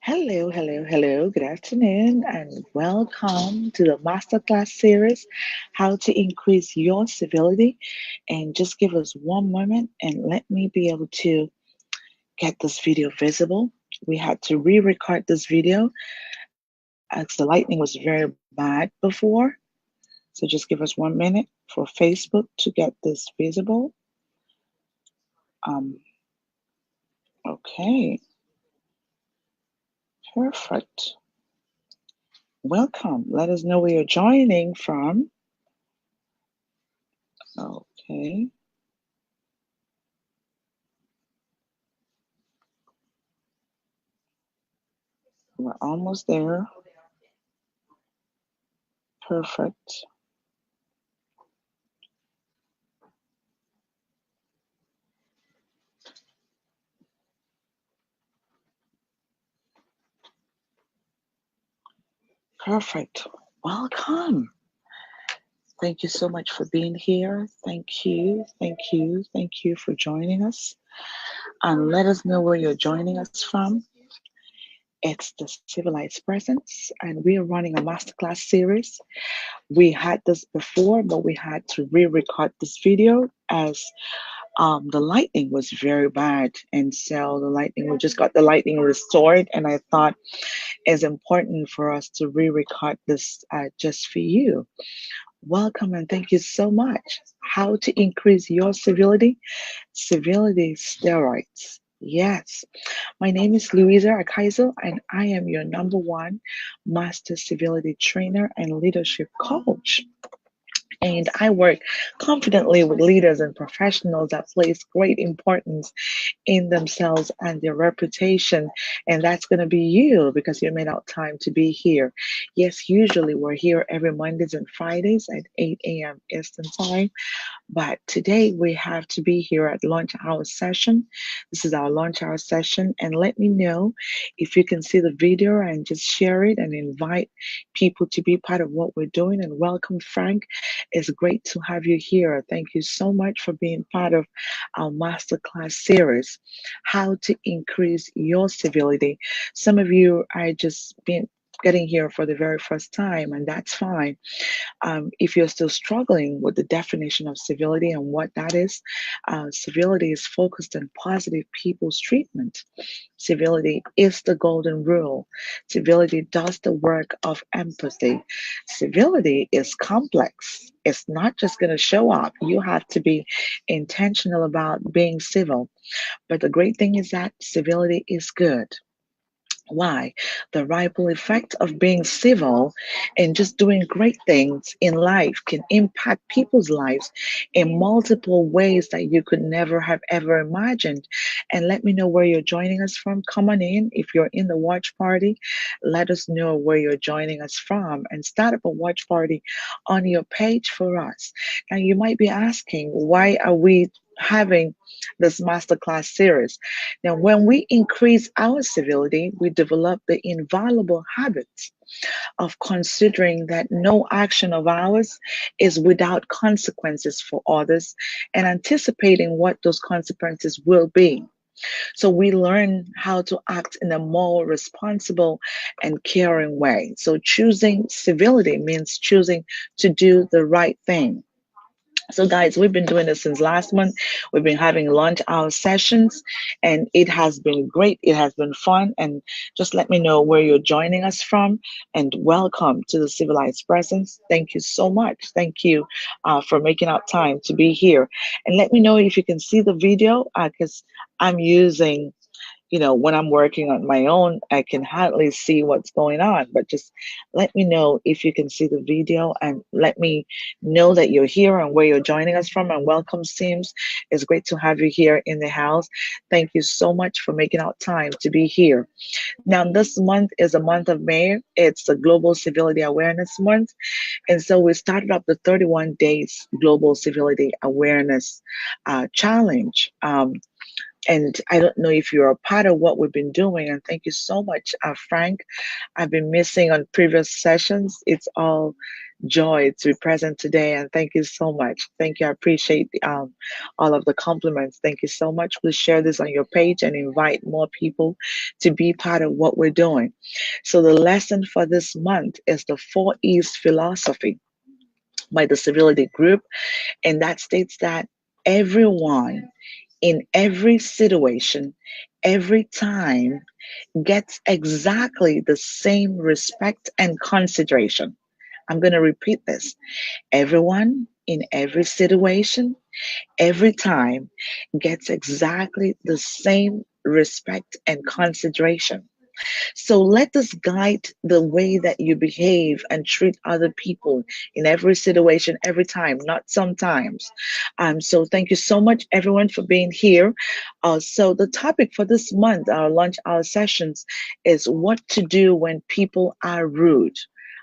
Hello, hello, hello. Good afternoon, and welcome to the masterclass series, How to Increase Your Civility. And just give us one moment and let me be able to get this video visible. We had to re record this video as the lightning was very bad before. So just give us 1 minute for Facebook to get this visible. Um, okay, perfect. Welcome. Let us know where you're joining from. Okay. We're almost there. Perfect. Perfect. Welcome. Thank you so much for being here. Thank you. Thank you. Thank you for joining us. And let us know where you're joining us from. It's the Civilized Presence, and we are running a masterclass series. We had this before, but we had to re-record this video as the lightning was very bad, and so we just got the lightning restored, and I thought it's important for us to re-record this just for you. Welcome and thank you so much. How to increase your civility? Civility steroids. Yes. My name is Louisa Akaiso, and I am your number one master civility trainer and leadership coach. And I work confidently with leaders and professionals that place great importance in themselves and their reputation. And that's going to be you because you made out time to be here. Yes, usually we're here every Mondays and Fridays at 8 a.m. Eastern Time. But today we have to be here at lunch hour session. This is our lunch hour session. And let me know if you can see the video and just share it and invite people to be part of what we're doing. And welcome, Frank. It's great to have you here. Thank you so much for being part of our masterclass series, How to Increase Your Civility. Some of you are just been getting here for the very first time, and that's fine. If you're still struggling with the definition of civility and what that is, civility is focused on positive people's treatment. Civility is the golden rule. Civility does the work of empathy. Civility is complex. It's not just going to show up. You have to be intentional about being civil. But the great thing is that civility is good. Why? The ripple effect of being civil and just doing great things in life can impact people's lives in multiple ways that you could never have ever imagined. And let me know where you're joining us from. Come on in. If you're in the watch party, let us know where you're joining us from and start up a watch party on your page for us. Now, you might be asking, why are we having this masterclass series? Now, when we increase our civility, we develop the inviolable habits of considering that no action of ours is without consequences for others and anticipating what those consequences will be. So we learn how to act in a more responsible and caring way. So choosing civility means choosing to do the right thing. So, guys, we've been doing this since last month. We've been having lunch hour sessions, and it has been great. It has been fun. And just let me know where you're joining us from. And welcome to the Civilized Presence. Thank you so much. Thank you for making out time to be here. And let me know if you can see the video because I'm using when I'm working on my own, I can hardly see what's going on. But just let me know if you can see the video and let me know that you're here and where you're joining us from. And welcome, Sims. It's great to have you here in the house. Thank you so much for making out time to be here. Now, this month is a month of May. It's the Global Civility Awareness Month. And so we started up the 31 Days Global Civility Awareness Challenge. And I don't know if you're a part of what we've been doing. And thank you so much, Frank. I've been missing on previous sessions. It's all joy to be present today. And thank you so much. Thank you. I appreciate all of the compliments. Thank you so much. Please share this on your page and invite more people to be part of what we're doing. So, the lesson for this month is the 4 E's philosophy by the Civility group. And that states that everyone in every situation, every time, gets exactly the same respect and consideration. I'm going to repeat this. Everyone in every situation, every time, gets exactly the same respect and consideration. So let this guide the way that you behave and treat other people in every situation, every time, not sometimes. So thank you so much, everyone, for being here. So the topic for this month, our lunch hour sessions, is what to do when people are rude.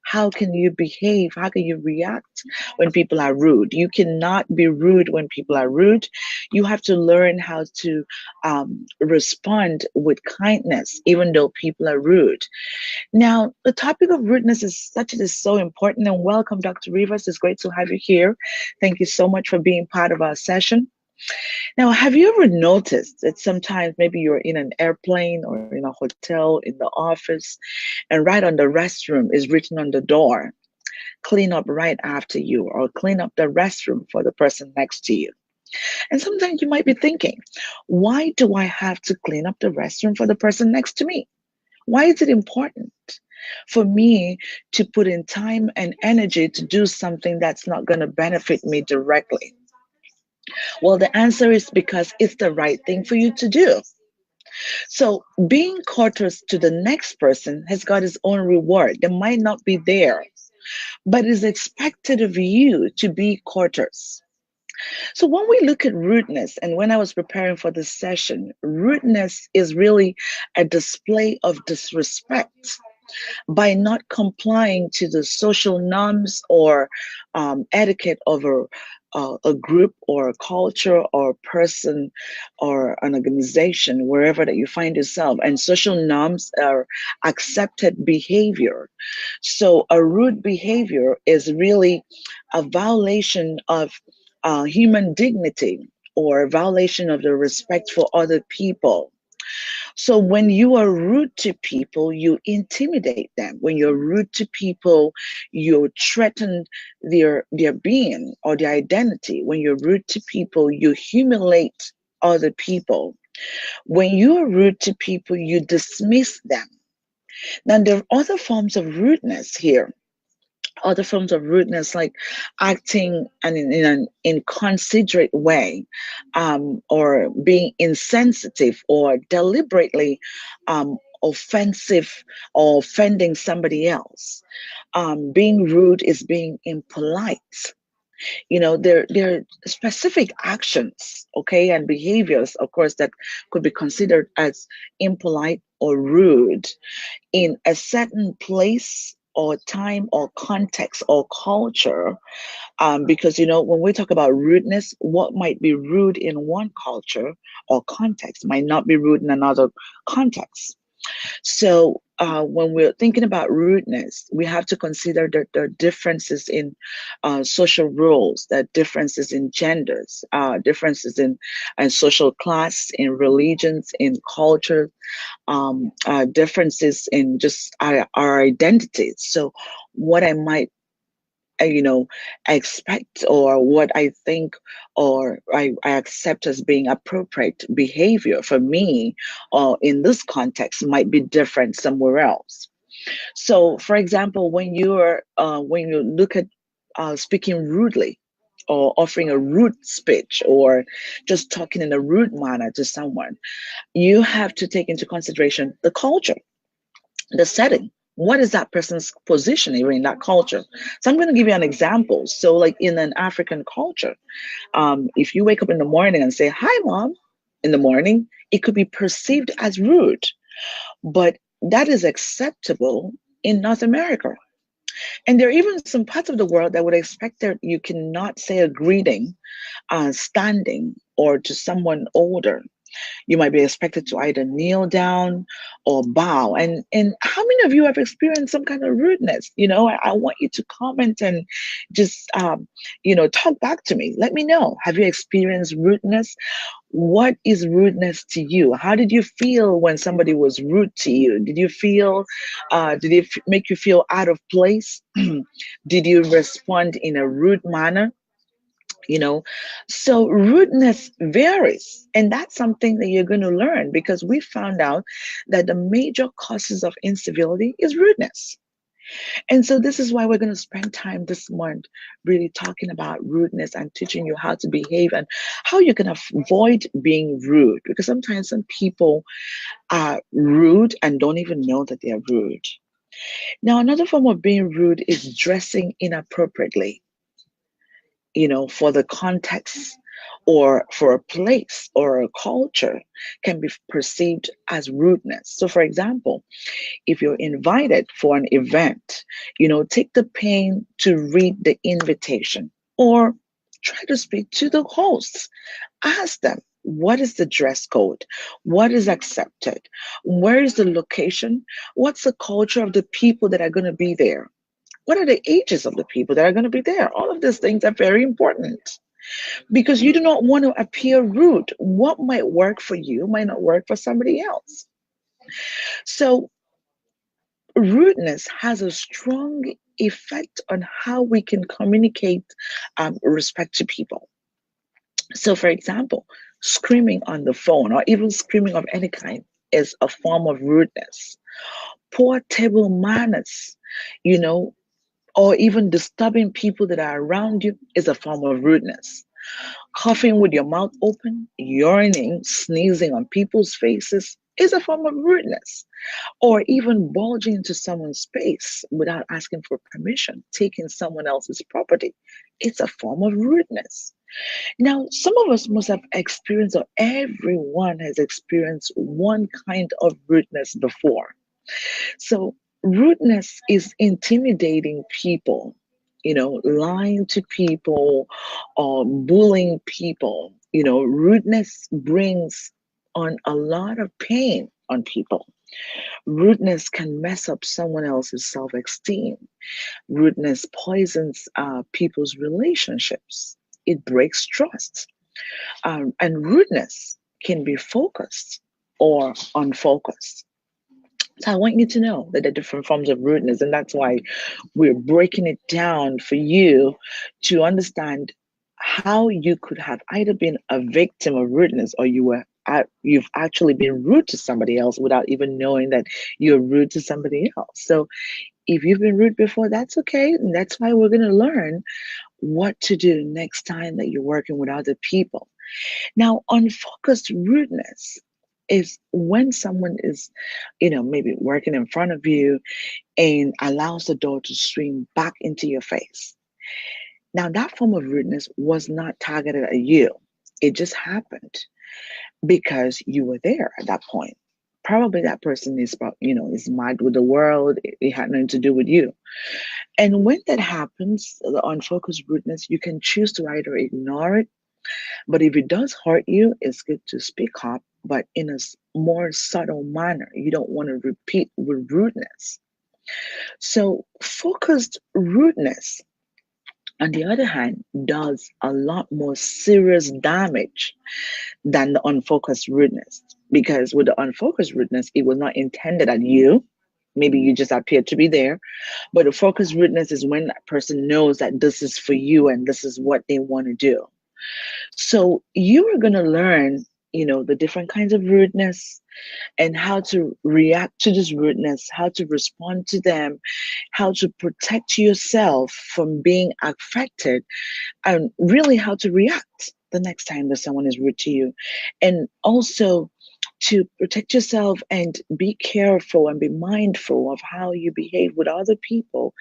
How can you behave? How can you react when people are rude? You cannot be rude when people are rude. You have to learn how to respond with kindness, even though people are rude. Now, the topic of rudeness is such it is so important. And welcome, Dr. Rivas. It's great to have you here. Thank you so much for being part of our session. Now, have you ever noticed that sometimes maybe you're in an airplane or in a hotel, in the office, and right on the restroom is written on the door, clean up right after you, or clean up the restroom for the person next to you? And sometimes you might be thinking, why do I have to clean up the restroom for the person next to me? Why is it important for me to put in time and energy to do something that's not going to benefit me directly? Well, the answer is because it's the right thing for you to do. So, being courteous to the next person has got its own reward. They might not be there, but it is expected of you to be courteous. So when we look at rudeness, and when I was preparing for this session, rudeness is really a display of disrespect by not complying to the social norms or etiquette of a group or a culture or a person or an organization, wherever that you find yourself. And social norms are accepted behavior. So a rude behavior is really a violation of human dignity or a violation of the respect for other people. So when you are rude to people, you intimidate them. When you're rude to people, you threaten their being or their identity. When you're rude to people, you humiliate other people. When you are rude to people, you dismiss them. Now there are other forms of rudeness here, other forms of rudeness, like acting in an inconsiderate way, or being insensitive or deliberately offensive or offending somebody else. Being rude is being impolite. There are specific actions, okay, and behaviors, of course, that could be considered as impolite or rude in a certain place or time or context or culture. Because, when we talk about rudeness, what might be rude in one culture or context might not be rude in another context. So when we're thinking about rudeness, we have to consider that there are differences in social roles, there are differences in genders, differences in social class, in religions, in culture, differences in just our identities. So what I might I expect, or what I think, or I accept as being appropriate behavior for me, or in this context, might be different somewhere else. So, for example, when you look at speaking rudely, or offering a rude speech, or just talking in a rude manner to someone, you have to take into consideration the culture, the setting. What is that person's position even in that culture? So I'm going to give you an example. So, like in an African culture, if you wake up in the morning and say, "Hi, mom," in the morning, it could be perceived as rude, but that is acceptable in North America. And there are even some parts of the world that would expect that you cannot say a greeting standing or to someone older. You might be expected to either kneel down or bow. And how many of you have experienced some kind of rudeness? I want you to comment and just talk back to me. Let me know. Have you experienced rudeness? What is rudeness to you? How did you feel when somebody was rude to you? Did it make you feel out of place? Did you respond in a rude manner? you know so rudeness varies, and that's something that you're going to learn, because we found out that the major causes of incivility is rudeness. And so this is why we're going to spend time this month really talking about rudeness and teaching you how to behave and how you can avoid being rude, because sometimes some people are rude and don't even know that they're rude. Now, another form of being rude is dressing inappropriately, for the context or for a place or a culture, can be perceived as rudeness. So, for example, if you're invited for an event, take the pain to read the invitation or try to speak to the hosts. Ask them, what is the dress code? What is accepted? Where is the location? What's the culture of the people that are going to be there? What are the ages of the people that are going to be there? All of these things are very important, because you do not want to appear rude. What might work for you might not work for somebody else. So, rudeness has a strong effect on how we can communicate respect to people. So, for example, screaming on the phone or even screaming of any kind is a form of rudeness. Poor table manners, you know, or even disturbing people that are around you is a form of rudeness. Coughing with your mouth open, yawning, sneezing on people's faces is a form of rudeness. Or even bulging into someone's space without asking for permission, taking someone else's property. It's a form of rudeness. Now, some of us must have experienced, or everyone has experienced, one kind of rudeness before. So, rudeness is intimidating people, lying to people or bullying people. Rudeness brings on a lot of pain on people. Rudeness can mess up someone else's self esteem. Rudeness poisons people's relationships. It breaks trust. And rudeness can be focused or unfocused. So I want you to know that there are different forms of rudeness, and that's why we're breaking it down for you to understand how you could have either been a victim of rudeness, or you've actually been rude to somebody else without even knowing that you're rude to somebody else. So if you've been rude before, that's okay. And that's why we're going to learn what to do next time that you're working with other people. Now, unfocused rudeness is when someone is, maybe working in front of you and allows the door to swing back into your face. Now, that form of rudeness was not targeted at you. It just happened because you were there at that point. Probably that person is mad with the world. It had nothing to do with you. And when that happens, the unfocused rudeness, you can choose to either ignore it, but if it does hurt you, it's good to speak up, but in a more subtle manner. You don't want to repeat with rudeness. So, focused rudeness, on the other hand, does a lot more serious damage than the unfocused rudeness. Because with the unfocused rudeness, it was not intended at you. Maybe you just appeared to be there. But the focused rudeness is when that person knows that this is for you and this is what they want to do. So you are going to learn, the different kinds of rudeness and how to react to this rudeness, how to respond to them, how to protect yourself from being affected, and really how to react the next time that someone is rude to you. And also to protect yourself and be careful and be mindful of how you behave with other people,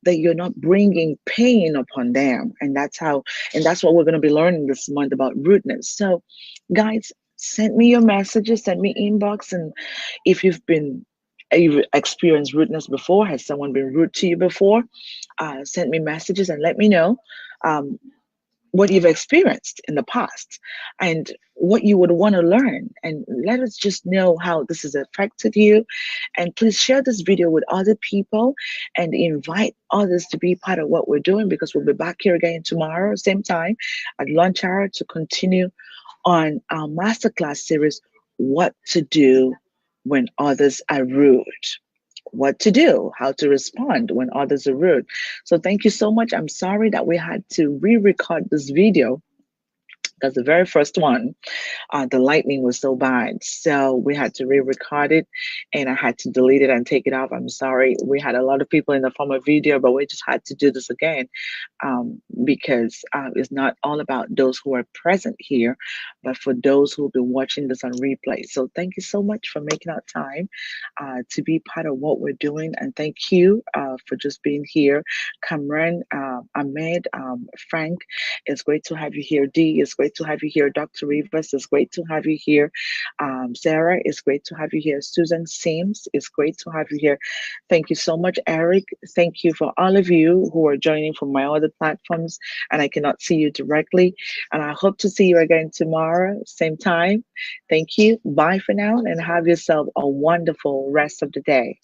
that you're not bringing pain upon them. And that's what we're going to be learning this month about rudeness. So, guys, send me your messages, send me inbox, and if you've experienced rudeness before, has someone been rude to you before, send me messages and let me know. Um, what you've experienced in the past and what you would want to learn, and let us just know how this has affected you. And please share this video with other people and invite others to be part of what we're doing, because we'll be back here again tomorrow same time at lunch hour to continue on our masterclass series, what to do when others are rude. What to do, how to respond when others are rude. So thank you so much. I'm sorry that we had to re-record this video, because the very first one, the lightning was so bad. So we had to re-record it, and I had to delete it and take it off. I'm sorry. We had a lot of people in the form of video, but we just had to do this again, because it's not all about those who are present here, but for those who will be watching this on replay. So thank you so much for making out time to be part of what we're doing. And thank you for just being here. Cameron, Ahmed, Frank, it's great to have you here. Dee, it's great to have you here. Dr. Rivas, it's great to have you here. Sarah, it's great to have you here. Susan Sims, it's great to have you here. Thank you so much, Eric. Thank you for all of you who are joining from my other platforms and I cannot see you directly. And I hope to see you again tomorrow, same time. Thank you. Bye for now and have yourself a wonderful rest of the day.